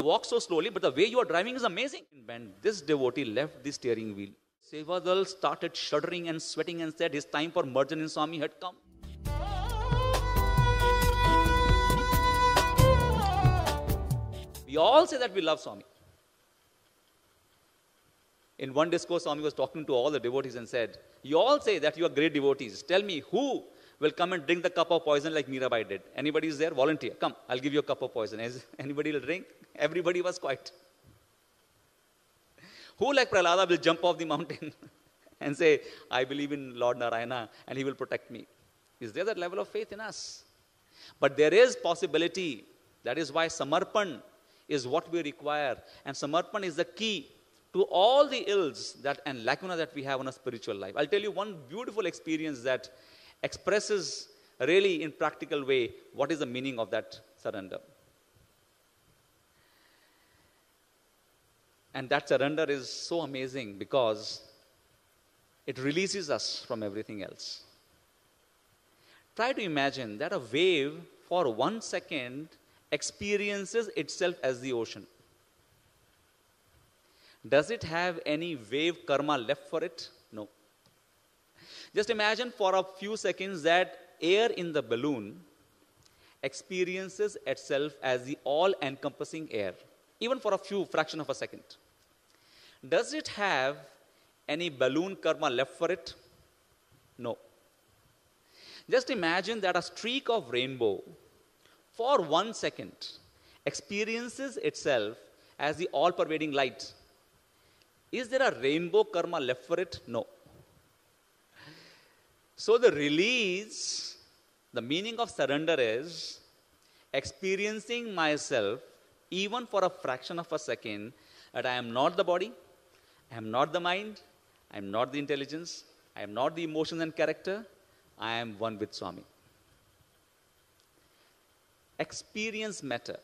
walk so slowly, but the way you are driving is amazing. When this devotee left the steering wheel, Sevadal started shuddering and sweating and said his time for merger in Swami had come. We all say that we love Swami. In one discourse, Swami was talking to all the devotees and said, you all say that you are great devotees. Tell me, who will come and drink the cup of poison like Mirabai did? Anybody is there? Volunteer. Come, I'll give you a cup of poison. Anybody will drink? Everybody was quiet. Who like Prahlada will jump off the mountain and say, I believe in Lord Narayana and he will protect me? Is there that level of faith in us? But there is possibility. That is why Samarpan is what we require. And Samarpan is the key to all the ills and lacuna that we have in a spiritual life. I'll tell you one beautiful experience that expresses really in practical way what is the meaning of that surrender. And that surrender is so amazing because it releases us from everything else. Try to imagine that a wave for 1 second experiences itself as the ocean. Does it have any wave karma left for it? No. Just imagine for a few seconds that air in the balloon experiences itself as the all-encompassing air, even for a fraction of a second. Does it have any balloon karma left for it? No. Just imagine that a streak of rainbow for 1 second experiences itself as the all-pervading light. Is there a rainbow karma left for it? No. So the release, the meaning of surrender is experiencing myself even for a fraction of a second that I am not the body, I am not the mind, I am not the intelligence, I am not the emotions and character, I am one with Swami. Experience matter.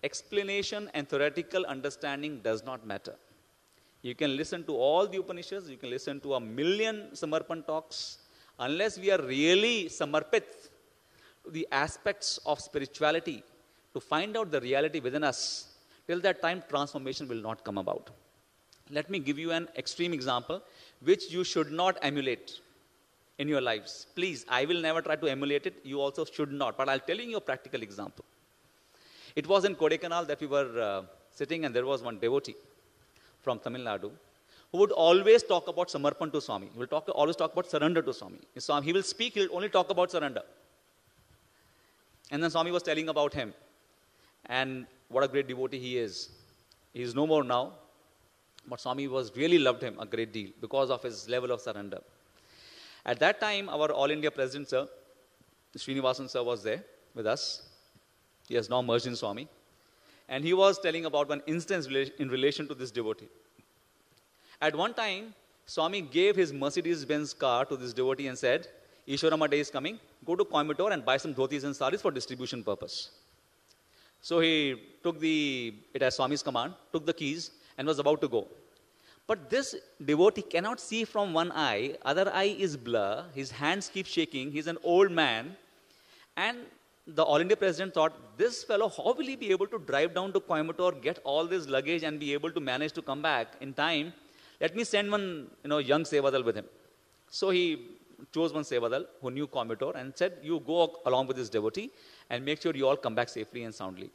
Explanation and theoretical understanding does not matter. You can listen to all the Upanishads, you can listen to 1,000,000 Samarpan talks. Unless we are really Samarpit to the aspects of spirituality, to find out the reality within us, till that time transformation will not come about. Let me give you an extreme example which you should not emulate in your lives. Please, I will never try to emulate it. You also should not. But I'll tell you a practical example. It was in Kodaikanal that we were sitting and there was one devotee from Tamil Nadu who would always talk about Samarpan to Swami. He will always talk about surrender to Swami. He will speak, he will only talk about surrender. And then Swami was telling about him and what a great devotee he is. He is no more now, but Swami really loved him a great deal because of his level of surrender. At that time, our All India President, sir, Srinivasan sir, was there with us. He has now merged in Swami. And he was telling about one instance in relation to this devotee. At one time, Swami gave his Mercedes-Benz car to this devotee and said, Ishwarama Day is coming, go to Coimbatore and buy some dhotis and saris for distribution purpose. So he took it as Swami's command, took the keys and was about to go. But this devotee cannot see from one eye, other eye is blur, his hands keep shaking, he's an old man. And the All India President thought, this fellow, how will he be able to drive down to Coimbatore, get all this luggage and be able to manage to come back in time? Let me send one young Sevadal with him. So he chose one Sevadal who knew Coimbatore and said, you go along with this devotee and make sure you all come back safely and soundly.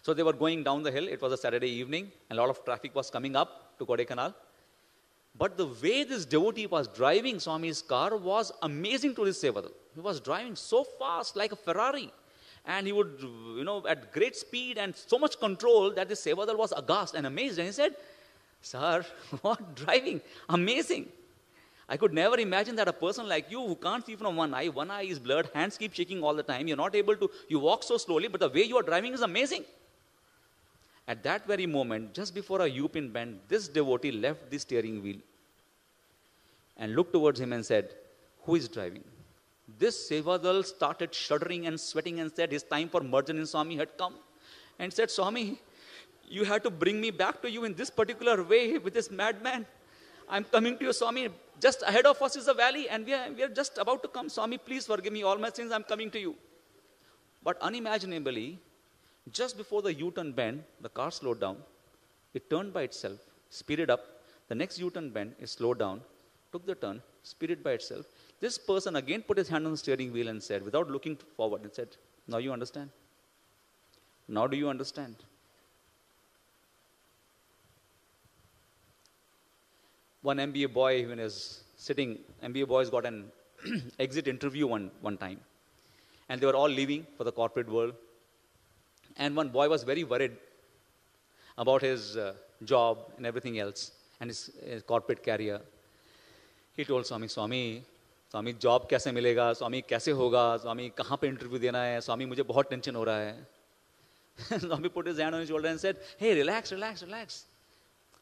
So they were going down the hill. It was a Saturday evening and a lot of traffic was coming up to Kodaikanal. But the way this devotee was driving Swami's car was amazing to this Sevadal. He was driving so fast like a Ferrari. And he would, at great speed and so much control that this Sevadal was aghast and amazed. And he said, sir, what driving? Amazing. I could never imagine that a person like you who can't see from one eye is blurred, hands keep shaking all the time, you're not able to, you walk so slowly, but the way you are driving is amazing. At that very moment, just before a U-pin bend, this devotee left the steering wheel and looked towards him and said, who is driving? This Sevadal started shuddering and sweating and said his time for merger in Swami had come. And said, Swami, you had to bring me back to you in this particular way with this madman. I'm coming to you, Swami. Just ahead of us is a valley and we are just about to come. Swami, please forgive me all my sins. I'm coming to you. But unimaginably, Just before the U-turn bend, the car slowed down. It turned by itself, speeded up. The next U-turn bend, it slowed down, took the turn, speeded by itself. This person again put his hand on the steering wheel and said, without looking forward, and said, now you understand? Now do you understand? One MBA boy, when he was sitting, MBA boys got an exit interview one time. And they were all leaving for the corporate world. And one boy was very worried about his job and everything else, and his corporate career. He told Swami, Swami, job कैसे मिलेगा? Swami, कैसे होगा? Swami, कहाँ पे interview देना है? Swami, मुझे बहुत tension हो रहा है. Swami put his hand on his shoulder and said, hey, relax, relax, relax.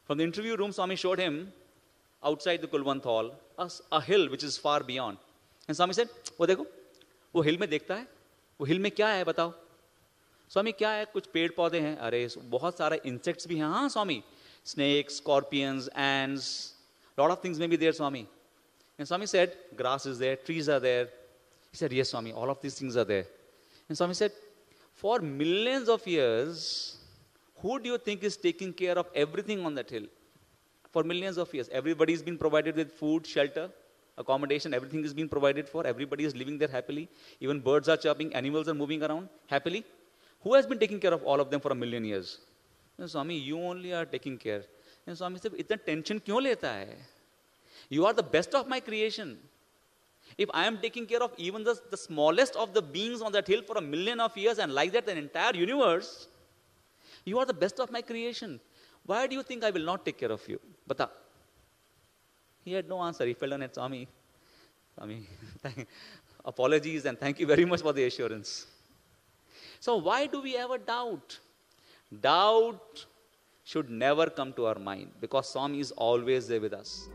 From the interview room, Swami showed him outside the Kulwant Hall a hill which is far beyond. And Swami said, वो देखो, वो hill में देखता है, वो hill में क्या है बताओ? स्वामी क्या है? कुछ पेड़ पौधे हैं. अरे बहुत सारे insects भी हैं. हाँ स्वामी, snakes, scorpions, ants, lot of things may be there, Swami. And Swami said, grass is there, trees are there. He said, yes, Swami, all of these things are there. And Swami said, for millions of years, who do you think is taking care of everything on that hill? For millions of years, everybody's been provided with food, shelter, accommodation, everything is being provided for. Everybody is living there happily. Even birds are chirping, animals are moving around happily. Who has been taking care of all of them for a million years? And Swami, you only are taking care. And Swami said, इतना tension क्यों लेता है? You are the best of my creation. If I am taking care of even the smallest of the beings on that hill for a million of years, and like that, an entire universe, you are the best of my creation. Why do you think I will not take care of you? Bata. He had no answer. He fell on it, Swami, apologies and thank you very much for the assurance. So why do we ever doubt? Doubt should never come to our mind, because Swami is always there with us.